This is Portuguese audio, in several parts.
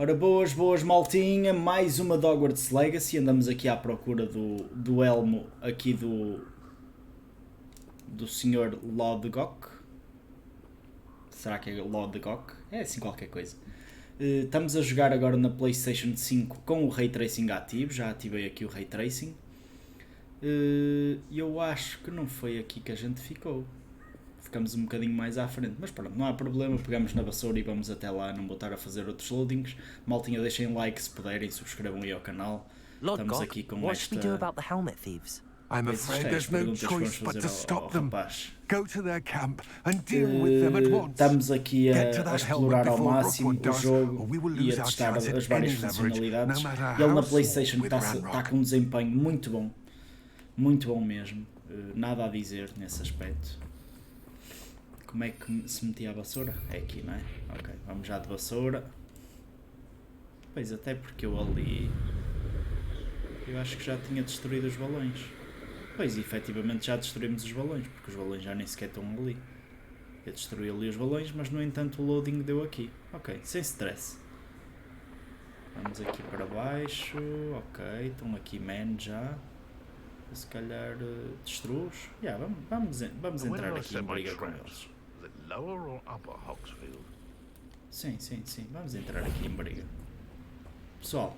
Ora, boas, boas maltinha, mais uma de Hogwarts Legacy. Andamos aqui à procura do elmo aqui do Sr. Lodgok. Será que é Lodgok? É assim qualquer coisa. Estamos a jogar agora na PlayStation 5 com o Ray Tracing ativo, já ativei aqui o Ray Tracing. Eu acho que não foi aqui que a gente ficou. Ficamos um bocadinho mais à frente, mas pronto, não há problema, pegamos na vassoura e vamos até lá, não vou estar a fazer outros loadings. Maltinha, deixem like se puderem, subscrevam aí ao canal. Estamos aqui com esta... I'm afraid there's no choice but to stop them. Go to their camp and deal with them at once. Estamos aqui a explorar ao máximo o jogo e a testar as várias funcionalidades. Ele na PlayStation está com um desempenho muito bom mesmo, nada a dizer nesse aspecto. Como é que se metia a vassoura? É aqui, não é? Ok, vamos já de vassoura. Pois, até porque eu ali... eu acho que já tinha destruído os balões. Pois, efetivamente já destruímos os balões, porque os balões já nem sequer estão ali. Eu destruí ali os balões, mas no entanto o loading deu aqui. Ok, sem stress. Vamos aqui para baixo. Ok, estão aqui men já. Se calhar destruos. Vamos entrar aqui em briga com eles. Sim, vamos entrar aqui em briga. Pessoal.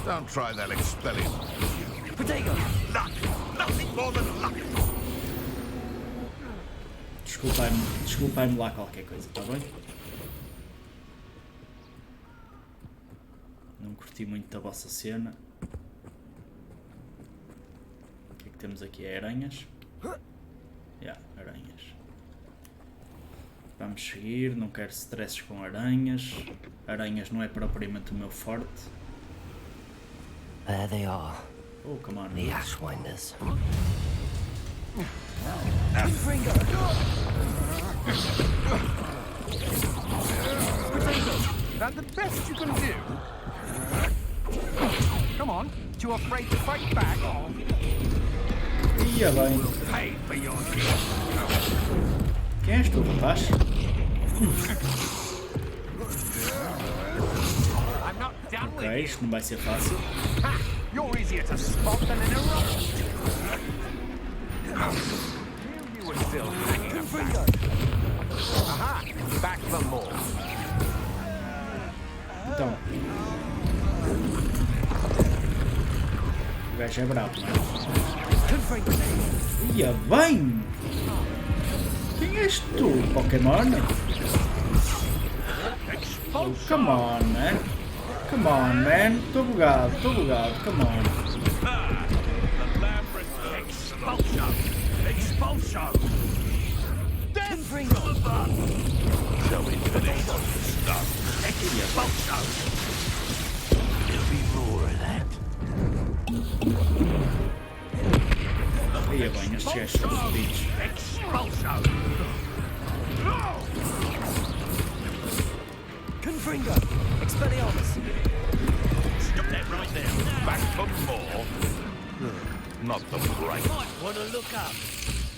Don't try that expelling. Potato. Luck. Nothing more than luck. Desculpem-me lá qualquer coisa, está bem? Não curti muito da vossa cena. O que é que temos aqui? É aranhas? Aranhas. Vamos seguir, não quero stresses com aranhas. Aranhas não é propriamente o meu forte. There they are. Oh, come on. The Ashwinders. That the best you can do? Come on, too afraid to fight back? Ia bem. Pay for your... Quem és tu, rapaz? I'm not done with Ok, isto não vai ser fácil. Ha! You're easier to spot than in a rock. You were still hanging about. Aha! Back for more. Então. O gajo é bravo, não é? Ia bem! Quem és tu, Pokémon? Oh, come on, man. Come on, man. Estou bugado, come on. Expulsion. Expulsion. So infinite. Stop. Expulsion. There'll be more of that. Ia bem, estes gajos são fodidos. Expulsion. Confringo! Expelliarmus! Stop that right there. Back for more. Not the right. Might want to look up.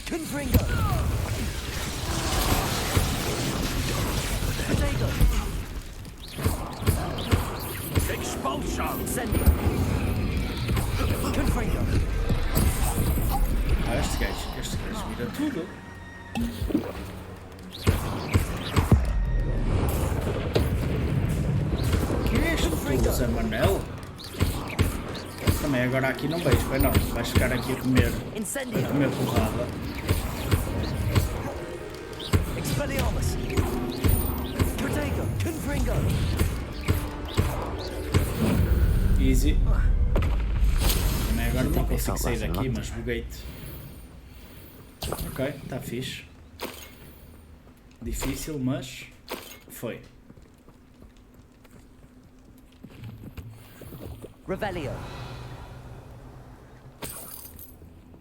Confringo! Potato! Expulsion. Incendio! Confringo! Estes gajos viram tudo. Que é este tu, Zé Manel? Também agora aqui não vejo, vai não. Vais ficar aqui a comer porrada. Expelliarmus! Potato! Confringo! Easy. Também agora não consigo sair daqui, mas buguei-te. Ok, está fixe. Difícil, mas foi. Revelio!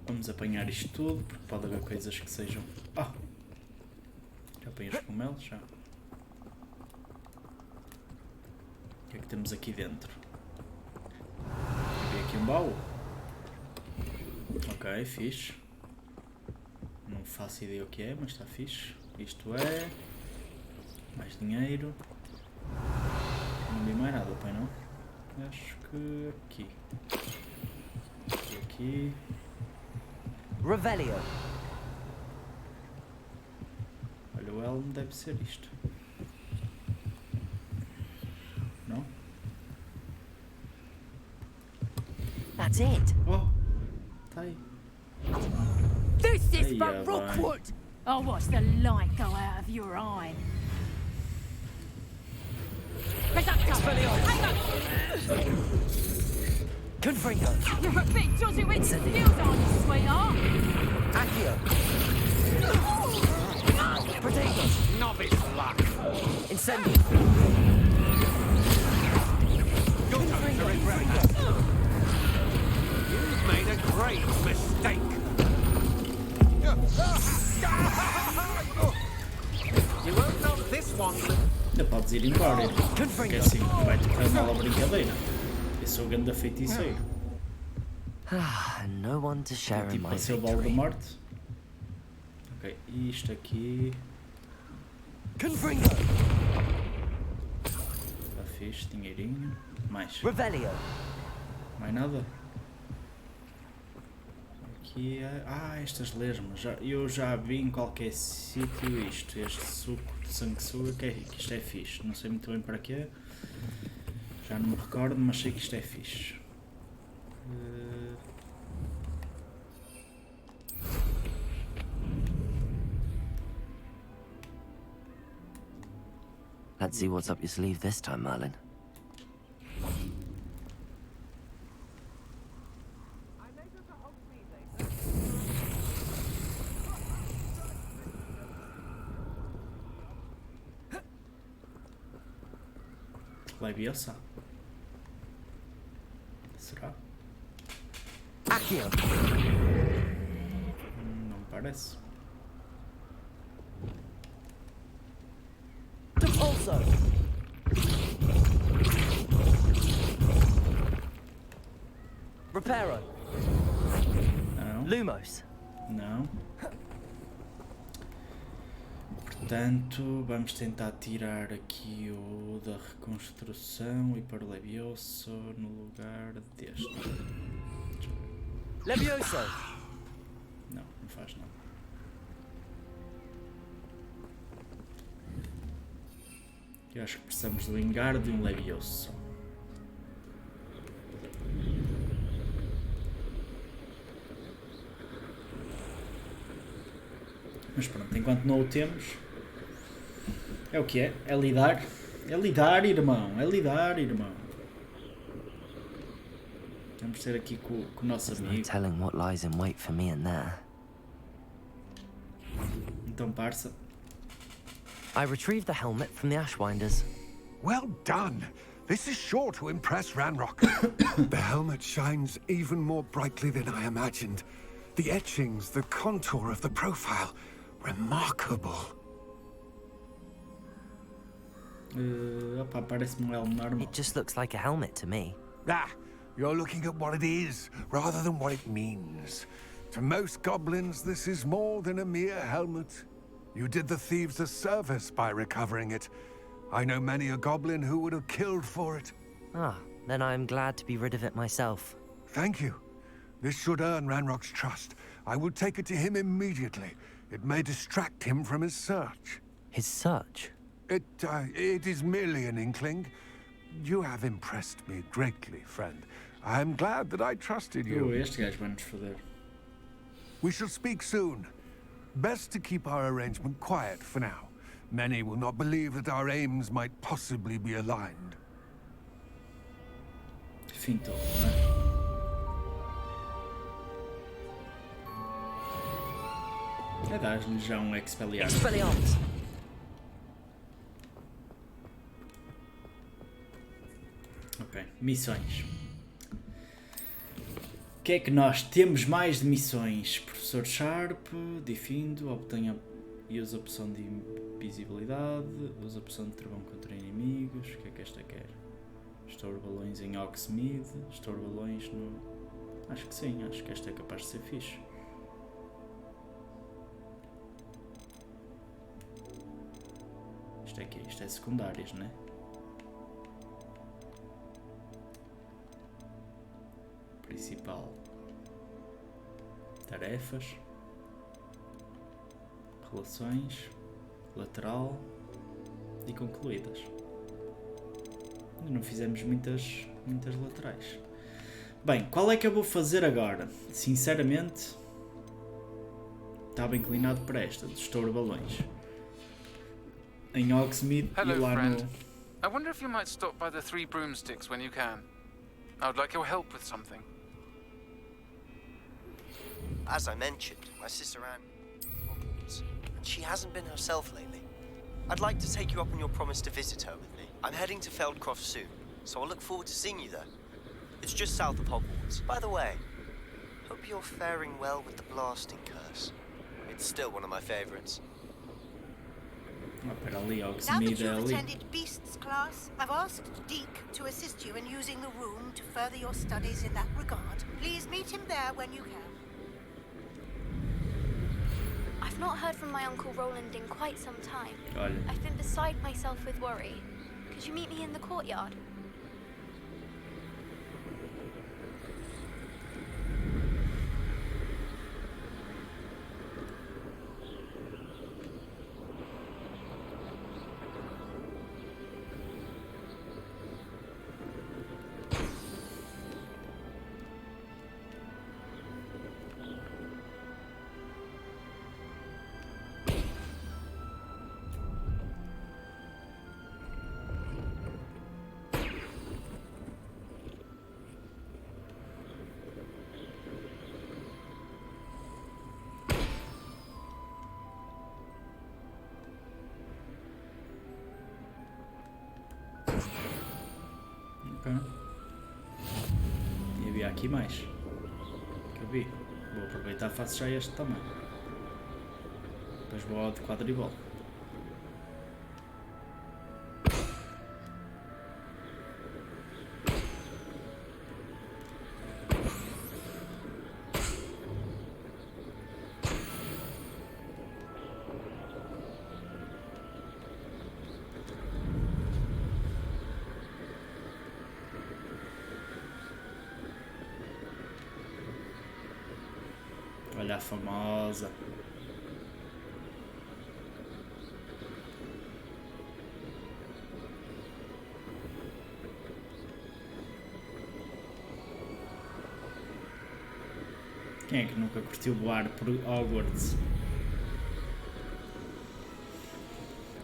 Vamos apanhar isto tudo, porque pode haver coisas que sejam... já apanhei os cogumelos, já. O que é que temos aqui dentro? Tem aqui um baú. Ok, fixe. faço ideia o que é, mas está fixe. Isto é... mais dinheiro. Não vi mais nada, pai, não? Acho que aqui. Aqui. Revelio. Olha, o elmo deve ser isto. Não? That's it. Oh! Tá aí. This is Hey, for Rookwood! I'll watch the light go out of your eye. Confringo. You're a bit dodgy with skills, aren't you, sweetheart? Accio. Potatoes. Novice luck. Incendio. You've made a great mistake. You won't know this one. Ainda podes ir embora, porque assim vai tocar mal a brincadeira. Eu sou o grande feiticeiro. No one to share in Tipo my a ser o victory. Voldemort. Ok, isto aqui. Confringo. Está fixe, dinheirinho. Mais. Revelio. Mais nada? Aqui é... Ah, estas lesmas. Eu já vi em qualquer sítio isto. Este suco de sanguessuga, que isto é fixe. Não sei muito bem para quê. Já não me recordo, mas sei que isto é fixe. Let's see what's up your sleeve this time, Merlin. Leviosa? Será? Accio. Não parece. Depulso. Reparo. Não. Lumos. Não. Portanto, vamos tentar tirar aqui o da reconstrução e para o Levioso no lugar deste. Levioso. Não, não faz nada. Eu acho que precisamos do engar de um Levioso. Mas pronto, enquanto não o temos, é o que é. É lidar. É lidar, irmão. É lidar, irmão. Vamos ter aqui com o nosso No amigo. telling what lies in wait for me in there. Então, parça. I retrieved the helmet from the Ashwinders. Well done. This is sure to impress Ranrock. The helmet shines even more brightly than I imagined. The etchings, the contour of the profile. Remarkable. Opa, parece-me um elmo normal. It just looks like a helmet to me. Ah, you're looking at what it is, rather than what it means. To most goblins, this is more than a mere helmet. You did the thieves a service by recovering it. I know many a goblin who would have killed for it. Ah, then I'm glad to be rid of it myself. Thank you. This should earn Ranrock's trust. I will take it to him immediately. It may distract him from his search. His search? It is merely an inkling. You have impressed me greatly, friend. I am glad that I trusted you. Este gajo vai nos foder. We shall speak soon. Best to keep our arrangement quiet for now. Many will not believe that our aims might possibly be aligned. Fim todo, não é? É dar-lhe já um Expelliarmus. Expelliarmus. Ok, missões. O que é que nós temos mais de missões? Professor Sharp, Difindo, obtenha e usa a opção de invisibilidade, usa a opção de travão contra inimigos. O que é que esta quer? Estouro balões em Hogsmeade, estouro balões no... Acho que sim, acho que esta é capaz de ser fixe. Isto é que isto é secundários, né? Principal. Tarefas. Relações. Lateral. E concluídas. Ainda não fizemos muitas laterais. Bem, qual é que eu vou fazer agora? Sinceramente, estava inclinado para esta, de estouro balões. Em Hogsmeade e Hello, lá friend. no... I wonder if you might stop by the Three Broomsticks when you can. I would like your help with something. As I mentioned, my sister Anne, and she hasn't been herself lately. I'd like to take you up on your promise to visit her with me. I'm heading to Feldcroft soon, so I'll look forward to seeing you there. It's just south of Hogwarts. By the way, hope you're faring well with the blasting curse. It's still one of my favorites. Para ali, Now that Hogsmeade you've ali. attended Beasts class, I've asked Deke to assist you in using the room to further your studies in that regard. Please meet him there when you can. I've not heard from my Uncle Roland in quite some time. Olha, I've been beside myself with worry. Could you meet me in the courtyard? ok. E havia aqui mais. Que eu vi. Vou aproveitar e faço já este também. Depois vou ao de quadribol. Olha a famosa. Quem é que nunca curtiu voar por Hogwarts?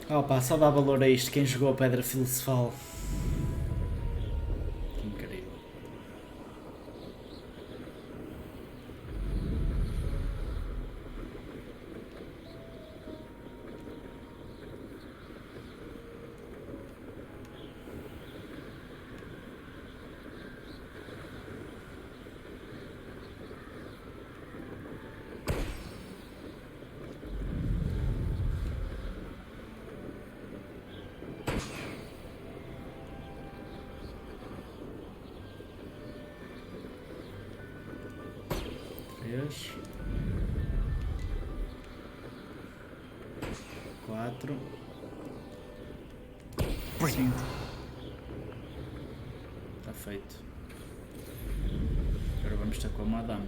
Opa, só dá valor a isto quem jogou a Pedra Filosofal. Incrível. Três. 4. 5. Está feito. Agora vamos estar com a Madame.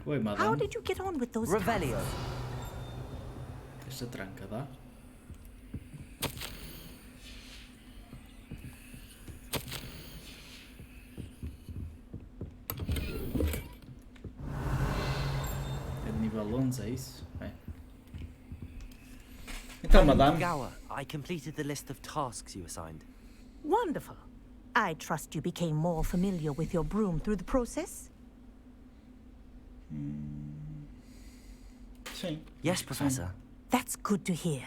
Oi, How Madame. did you get on with those Revelio. Esta tranca dá? É de nível 11, é isso? É. Então, Madame. Gower, I completed the list of tasks you assigned. Wonderful. I trust you became more familiar with your broom through the process? Sim. Yes, Professor. That's good to hear.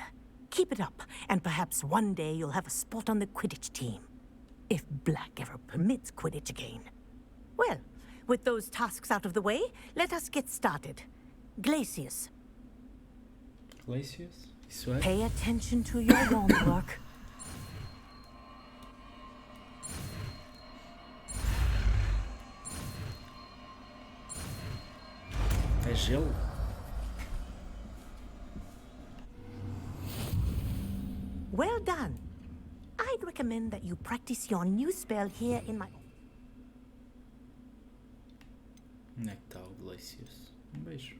Keep it up, and perhaps one day you'll have a spot on the Quidditch team. If Black ever permits Quidditch again. Well, with those tasks out of the way, let us get started. Glacius. Glaciers? Isso é? Pay attention to your homework. É gelo? Well done. I'd recommend that you practice your new spell here in my... Onde é que está o Glaciers? Um beijo.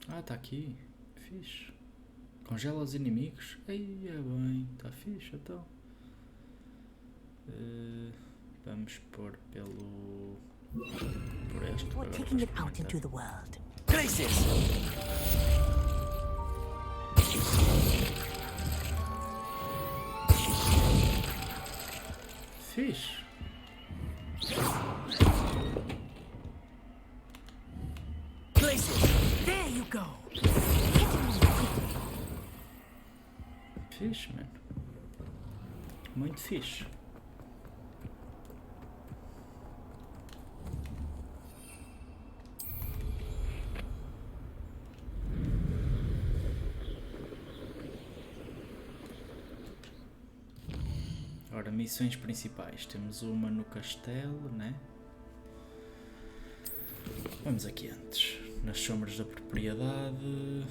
Ah, está aqui. Fixe. Congela os inimigos. Aí é bem. Está fixe então. Vamos pôr pelo... por este. We're Agora taking vou it out into experimentar. the world. Places! Fixe. Places! There you go. Fixe, mano. Muito fixe. Ora, missões principais. Temos uma no castelo, né? Vamos aqui antes. Nas sombras da propriedade.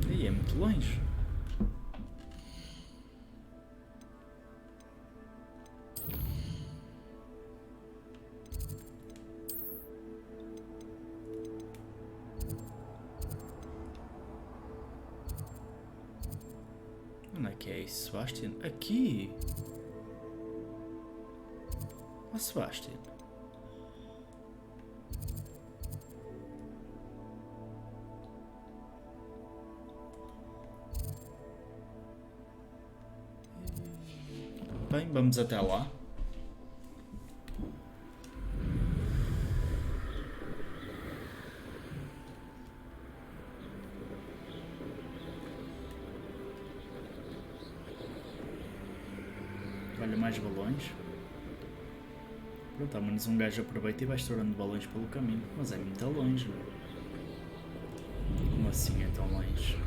Aí é muito longe. Onde é que é isso, Sebastian? Aqui! Ó, Sebastian! Bem, vamos até lá. Olha, mais balões. Pronto, ao menos um gajo aproveita e vai estourando balões pelo caminho. Mas é muito longe, meu. Como assim é tão longe?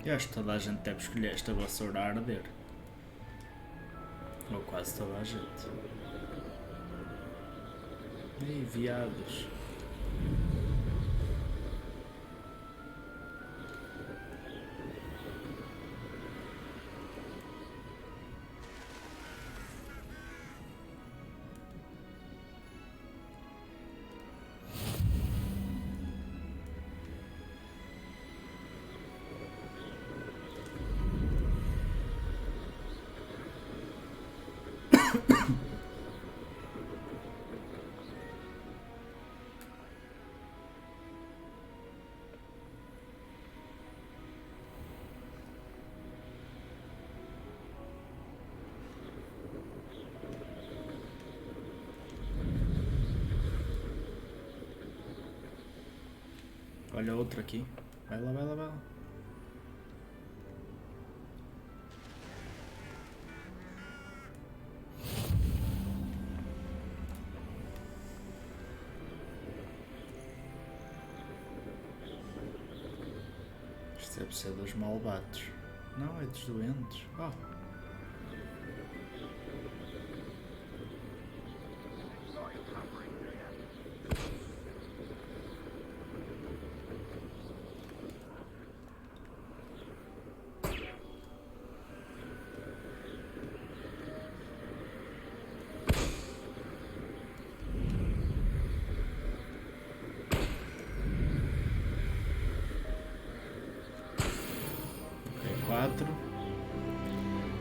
Eu acho que toda a gente deve escolher esta vassoura a arder. Ou quase toda a gente. Ei, viados. Olha outro aqui. Vai lá, vai lá, vai lá. Isso deve ser dos malvados. Não, é dos doentes. Oh.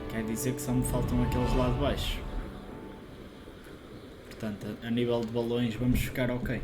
Quer dizer que só me faltam aqueles lá de baixo. Portanto, a nível de balões vamos ficar ok.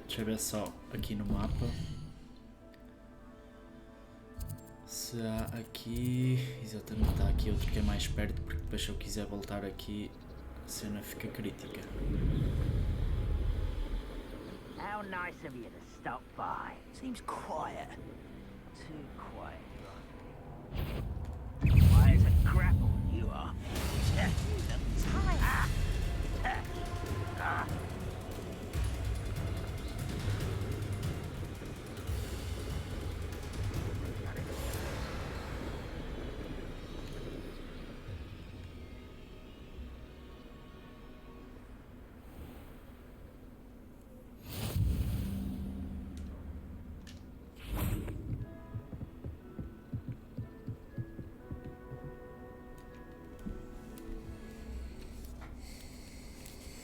Deixa eu ver só aqui no mapa se há aqui, exatamente, está aqui outro que é mais perto, porque depois se eu quiser voltar aqui a cena fica crítica. How nice of you to stop by. Seems quiet. Too quiet. Why is a grapple you are?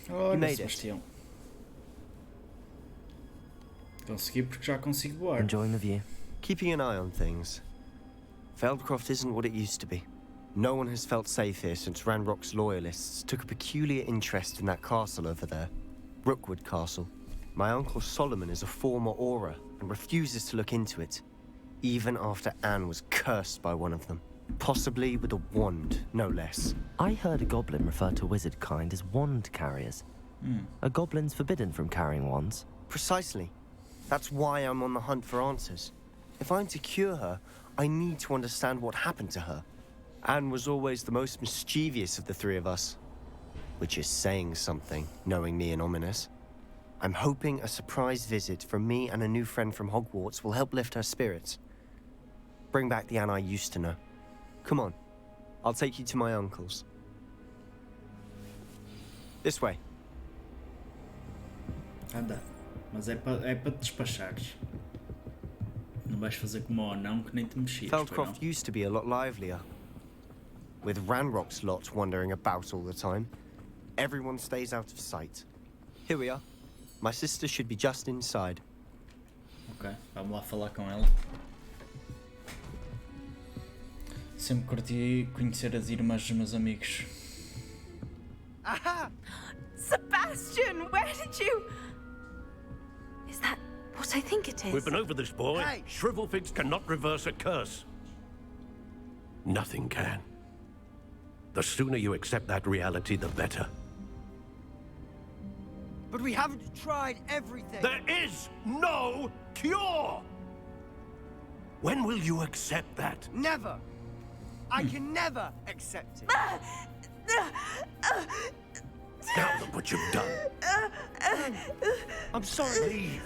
Olha, Sebastião. Consegui porque já consigo voar. Enjoying the view. Keeping an eye on things. Feldcroft isn't what it used to be. No one has felt safe here since Ranrock's loyalists took a peculiar interest in that castle over there. Rookwood Castle. My uncle Solomon is a former Auror and refuses to look into it, even after Anne was cursed by one of them. Possibly with a wand, no less. I heard a goblin refer to wizard kind as wand carriers. Are goblins forbidden from carrying wands? Precisely. That's why I'm on the hunt for answers. If I'm to cure her, I need to understand what happened to her. Anne was always the most mischievous of the three of us. Which is saying something, knowing me and Ominous. I'm hoping a surprise visit from me and a new friend from Hogwarts will help lift her spirits. Bring back the Anne I used to know. Come on, I'll take you to my uncle's. This way. Anda, mas é para te despachares. Não vais fazer como o anão que nem te mexiste. Feldcroft used to be a lot livelier. With Ranrock's lot wandering about all the time, everyone stays out of sight. Here we are. My sister should be just inside. Ok, vamos lá falar com ela. Sempre curti conhecer as irmãs dos meus amigos. Aha! Sebastian, where did you... Is that what I think it is? We've been over this, boy. Hey. Shrivelfigs cannot reverse a curse. Nothing can. The sooner you accept that reality, the better. But we haven't tried everything. There is no cure! When will you accept that? Never. I can never accept it. Now look what you've done. I'm sorry.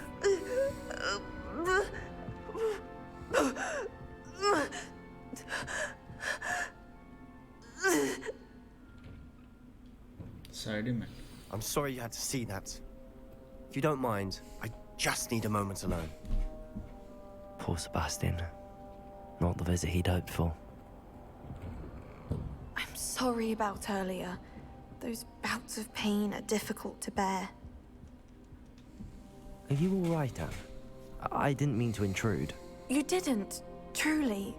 Sorry, man. I'm sorry you had to see that. If you don't mind, I just need a moment alone. Poor Sebastian. Not the visit he'd hoped for. I'm sorry about earlier. Those bouts of pain are difficult to bear. Are you all right, Anne? I didn't mean to intrude. You didn't, truly.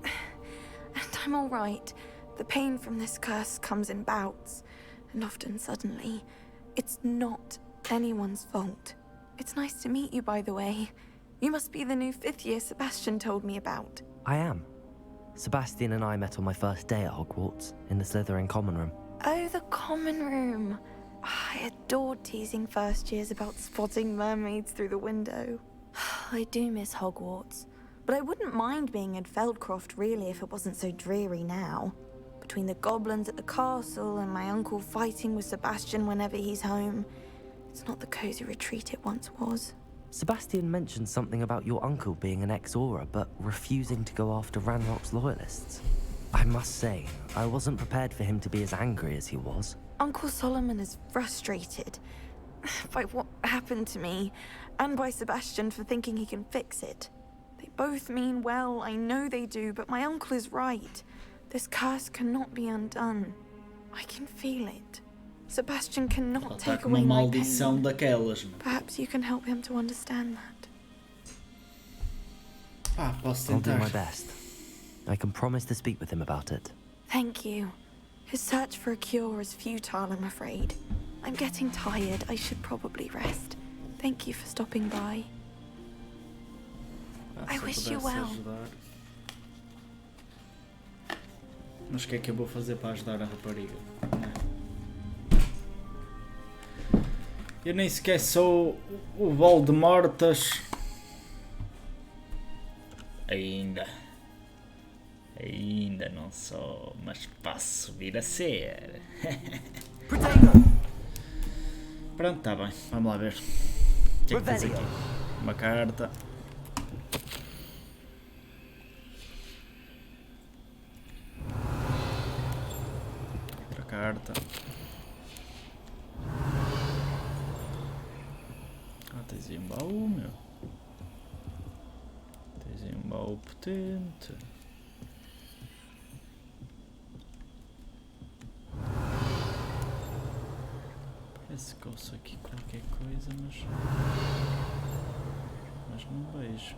And I'm all right. The pain from this curse comes in bouts, and often suddenly. It's not anyone's fault. It's nice to meet you, by the way. You must be the new 5th year Sebastian told me about. I am. Sebastian and I met on my first day at Hogwarts, in the Slytherin common room. Oh, the common room. I adored teasing first years about spotting mermaids through the window. I do miss Hogwarts, but I wouldn't mind being in Feldcroft really if it wasn't so dreary now. Between the goblins at the castle and my uncle fighting with Sebastian whenever he's home, it's not the cozy retreat it once was. Sebastian mentioned something about your uncle being an ex-Auror, but refusing to go after Ranrock's loyalists. I must say, I wasn't prepared for him to be as angry as he was. Uncle Solomon is frustrated by what happened to me, and by Sebastian for thinking he can fix it. They both mean well, I know they do, but my uncle is right. This curse cannot be undone. I can feel it. Sebastian cannot take away my pain. Perhaps you can help him to understand that. I'll do my best. I can promise to speak with him about it. Thank you. His search for a cure is futile, I'm afraid. I'm getting tired. I should probably rest. Thank you for stopping by. I wish you well. Mas o que é que eu vou fazer para ajudar a rapariga? Eu nem sequer sou o Voldemortas. Ainda não sou, mas posso vir a ser. Pronto, tá bem. Vamos lá ver. O que é que tens aqui? Uma carta. Outra carta. Ah, tens aí um baú, meu. Tens aí um baú potente. Parece que ouço aqui qualquer coisa, mas não vejo.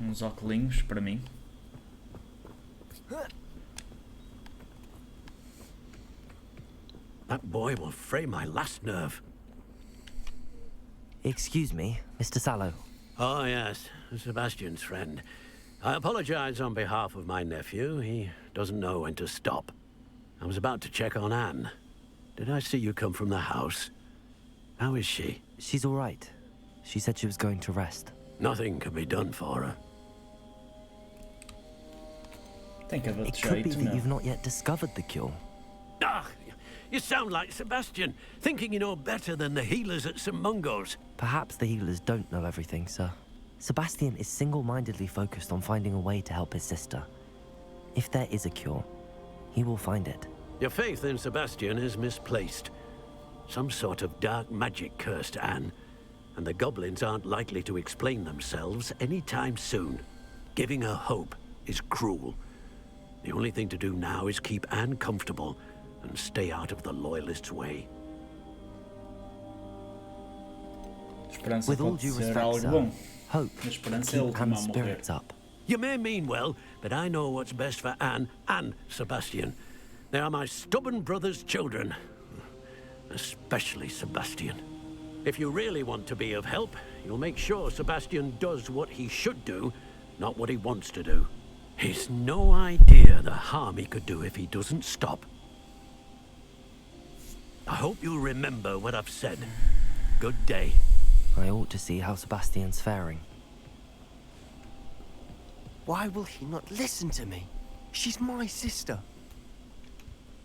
Uns óculos para mim. That boy will fray my last nerve. Excuse me, Mr. Sallow. Oh, yes, Sebastian's friend. I apologize on behalf of my nephew. He doesn't know when to stop. I was about to check on Anne. Did I see you come from the house? How is she? She's all right. She said she was going to rest. Nothing can be done for her. It could be that you've not yet discovered the cure. Ah, you sound like Sebastian, thinking you know better than the healers at St. Mungo's. Perhaps the healers don't know everything, sir. Sebastian is single-mindedly focused on finding a way to help his sister. If there is a cure, he will find it. Your faith in Sebastian is misplaced. Some sort of dark magic cursed Anne, and the goblins aren't likely to explain themselves anytime soon. Giving her hope is cruel. The only thing to do now is keep Anne comfortable and stay out of the Loyalists' way. With all due respect, sir, hope can keep Anne's spirits up. You may mean well, but I know what's best for Anne and Sebastian. They are my stubborn brother's children. Especially Sebastian. If you really want to be of help, you'll make sure Sebastian does what he should do, not what he wants to do. He's no idea the harm he could do if he doesn't stop. I hope you'll remember what I've said. Good day. I ought to see how Sebastian's faring. Why will he not listen to me? She's my sister.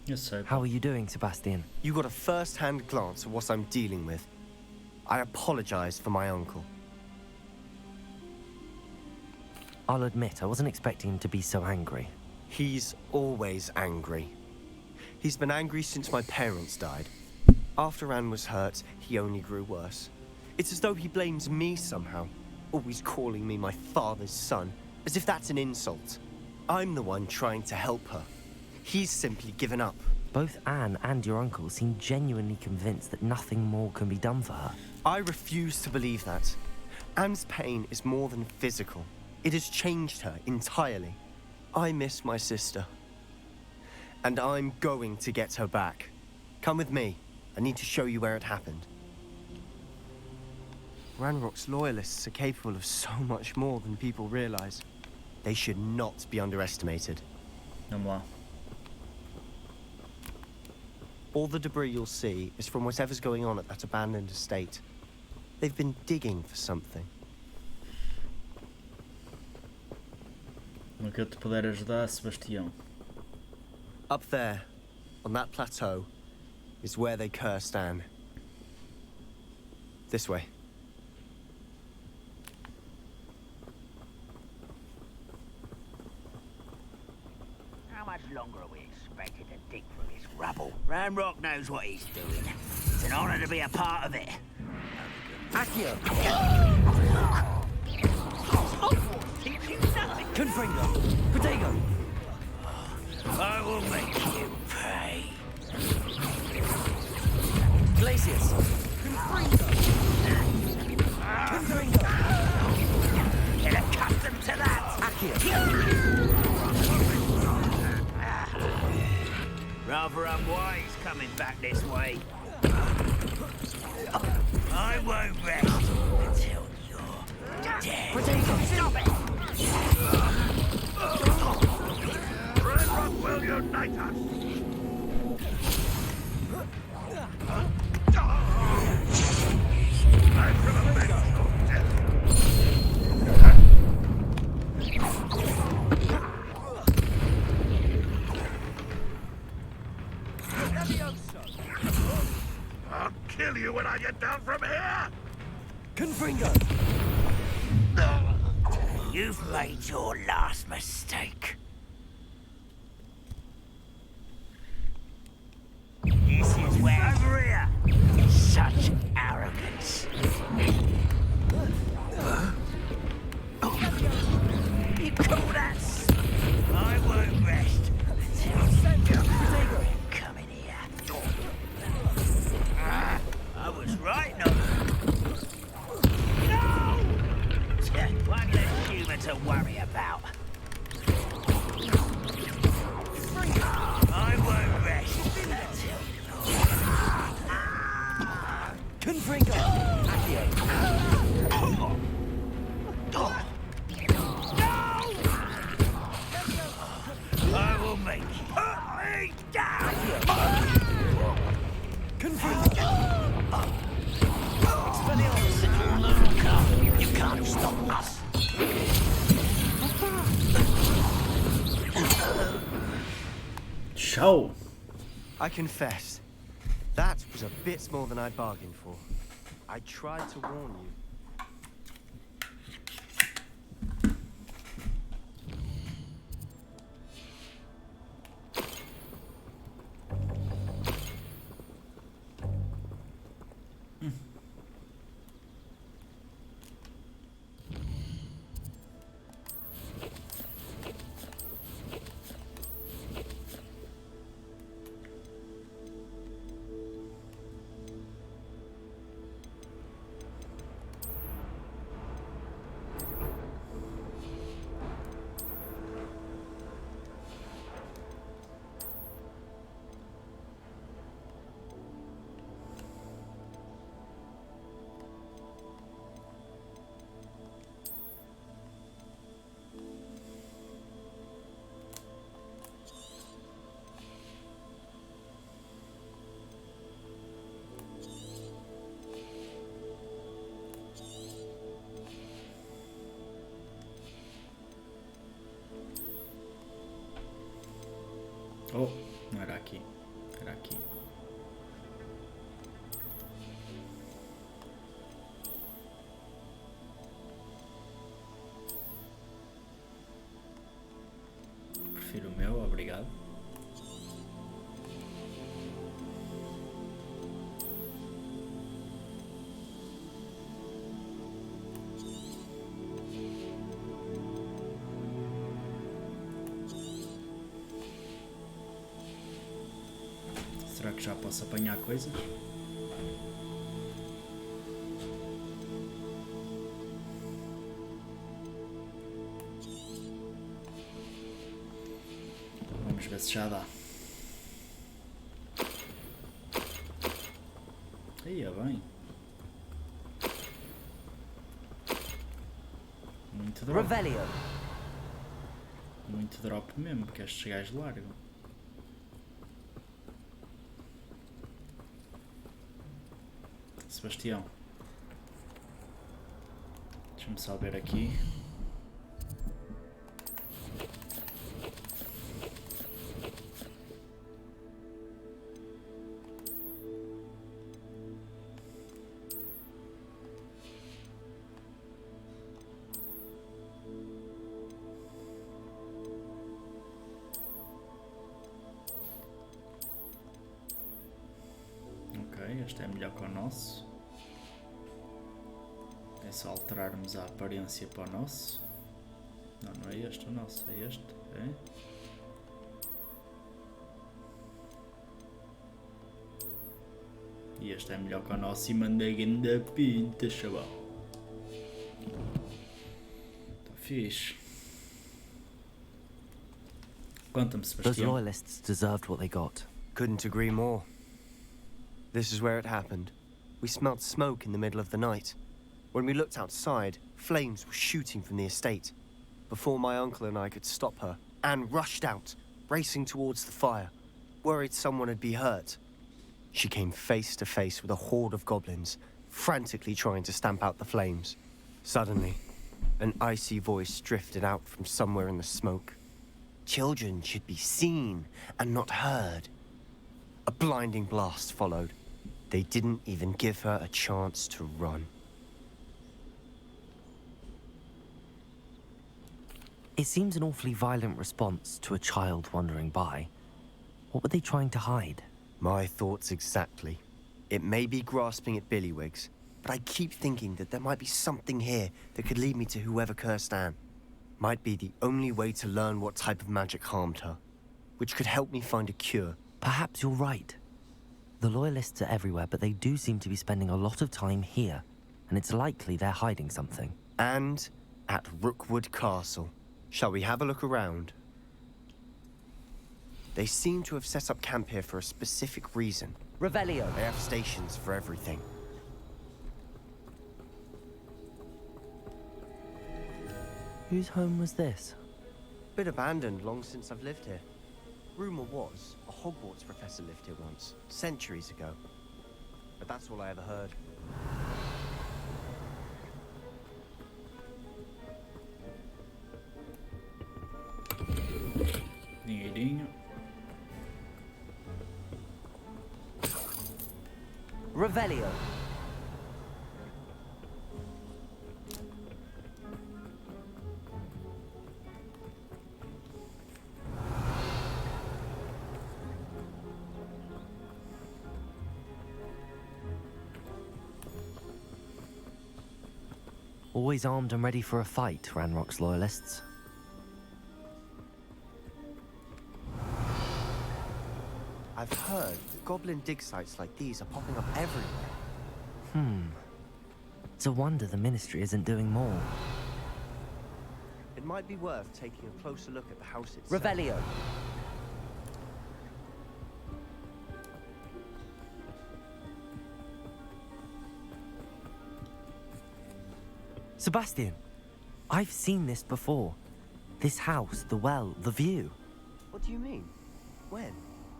Yes, sir. How are you doing, Sebastian? You got a first-hand glance at what I'm dealing with. I apologize for my uncle. I'll admit, I wasn't expecting him to be so angry. He's always angry. He's been angry since my parents died. After Anne was hurt, he only grew worse. It's as though he blames me somehow, always calling me my father's son, as if that's an insult. I'm the one trying to help her. He's simply given up. Both Anne and your uncle seem genuinely convinced that nothing more can be done for her. I refuse to believe that. Anne's pain is more than physical. It has changed her entirely. I miss my sister. And I'm going to get her back. Come with me. I need to show you where it happened. Ranrock's loyalists are capable of so much more than people realize. They should not be underestimated. Vamos lá. All the debris you'll see is from whatever's going on at that abandoned estate. They've been digging for something. No que eu te puder ajudar, Sebastião. Up there, on that plateau, is where they cursed Anne. This way. How much longer are we expected to dig through this rubble? Ranrock knows what he's doing. It's an honor to be a part of it. Accio! Confringo! Potato! I will make you pay. Glacius! Confringo! Get accustomed to that! Accio! Rather unwise coming back this way. I won't rest until you're dead. Potato! Stop it! Ranrock will unite us! I'm from a man's I'll kill you when I get down from here! Confringo! You've made your last mistake. This is where... Over here! Such arrogance. You call that... I won't rest until you come in here. I was right, no? No! One less human to worry about. I won't rest until Confringo! Accio! I will make you put me down! You can't stop us. Show! I confess, that was a bit more than I'd bargained for. I tried to warn you. Oh, não era aqui. Era aqui. Prefiro o meu, obrigado. Será que já posso apanhar coisas? ver se já dá. Aí é bem. Muito drop. Revelio. Muito drop mesmo, porque estes gajos largam. Sebastião. Deixa-me só ver aqui. Este é melhor que o nosso. É só alterarmos a aparência para o nosso. Não, não é este o nosso, é este. É? E este é melhor que o nosso e manda grande pinta, chaval. Está fixe. Conta-me, Sebastião. Those loyalists deserved what they got. Couldn't agree more. This is where it happened. We smelt smoke in the middle of the night. When we looked outside, flames were shooting from the estate. Before my uncle and I could stop her, Anne rushed out, racing towards the fire, worried someone had been hurt. She came face to face with a horde of goblins, frantically trying to stamp out the flames. Suddenly, an icy voice drifted out from somewhere in the smoke. Children should be seen and not heard. A blinding blast followed. They didn't even give her a chance to run. It seems an awfully violent response to a child wandering by. What were they trying to hide? My thoughts exactly. It may be grasping at Billywigs, but I keep thinking that there might be something here that could lead me to whoever cursed Anne. Might be the only way to learn what type of magic harmed her, which could help me find a cure. Perhaps you're right. The loyalists are everywhere, but they do seem to be spending a lot of time here, and it's likely they're hiding something. And at Rookwood Castle. Shall we have a look around? They seem to have set up camp here for a specific reason. Revelio. They have stations for everything. Whose home was this? Been abandoned long since I've lived here. Rumor was, a Hogwarts professor lived here once, centuries ago. But that's all I ever heard. Dinheirinho. Revelio. Always armed and ready for a fight, Ranrock's loyalists. I've heard that goblin dig sites like these are popping up everywhere. It's a wonder the Ministry isn't doing more. It might be worth taking a closer look at the house itself. Revelio. Sebastian, I've seen this before. This house, the well, the view. What do you mean? When?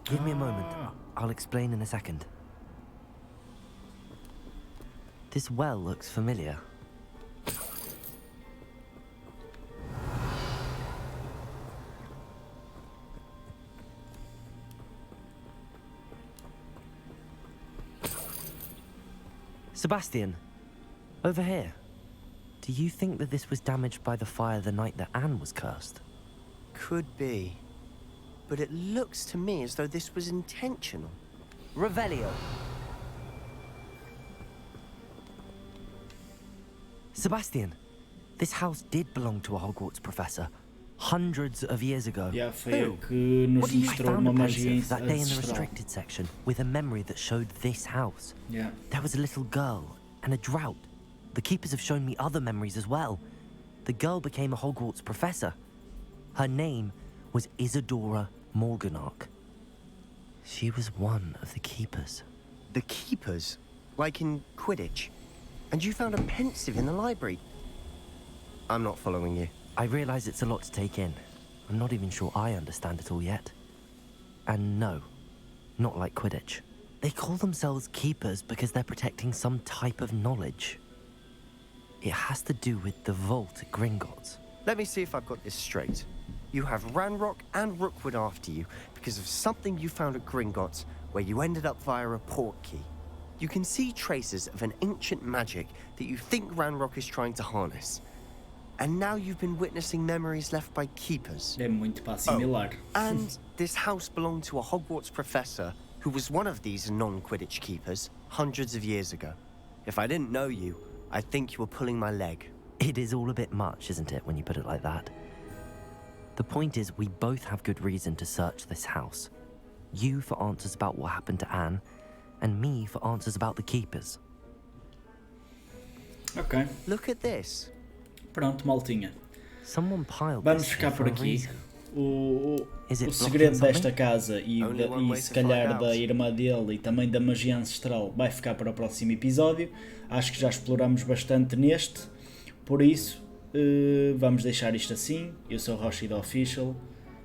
Give me a moment. I'll explain in a second. This well looks familiar. Sebastian, over here. Do you think that this was damaged by the fire the night that Anne was cursed? Could be. But it looks to me as though this was intentional. Revelio. Sebastian, this house did belong to a Hogwarts professor. Hundreds of years ago. Yeah, foi o que nos mostrou uma magia that day in the ancestral. restricted section with a memory that showed this house. Yeah. There was a little girl and a drought. The keepers have shown me other memories as well. The girl became a Hogwarts professor. Her name was Isadora Morganarch. She was one of the keepers. The keepers? Like in Quidditch? And you found a pensive in the library? I'm not following you. I realize it's a lot to take in. I'm not even sure I understand it all yet. And no, not like Quidditch. They call themselves keepers because they're protecting some type of knowledge. It has to do with the vault at Gringotts. Let me see if I've got this straight. You have Ranrock and Rookwood after you because of something you found at Gringotts where you ended up via a portkey. You can see traces of an ancient magic that you think Ranrock is trying to harness. And now you've been witnessing memories left by keepers. É muito para assimilar. And this house belonged to a Hogwarts professor who was one of these non-Quidditch keepers hundreds of years ago. If I didn't know you, I'd think you were pulling my leg. It is all a bit much, isn't it, when you put it like that? The point is, we both have good reason to search this house. You for answers about what happened to Anne, and me for answers about the keepers. Ok. Look at this. Pronto, maltinha. Someone piled Vamos this ficar for por a aqui. reason. O Is it segredo blocking desta something? casa e se calhar da irmã dele e também da magia ancestral vai ficar para o próximo episódio. Acho que já exploramos bastante neste, por isso vamos deixar isto assim. Eu sou o ROXItheofficial,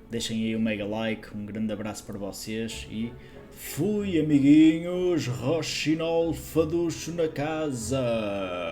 deixem aí um mega like, um grande abraço para vocês e fui amiguinhos, Roxinol Faducho na casa!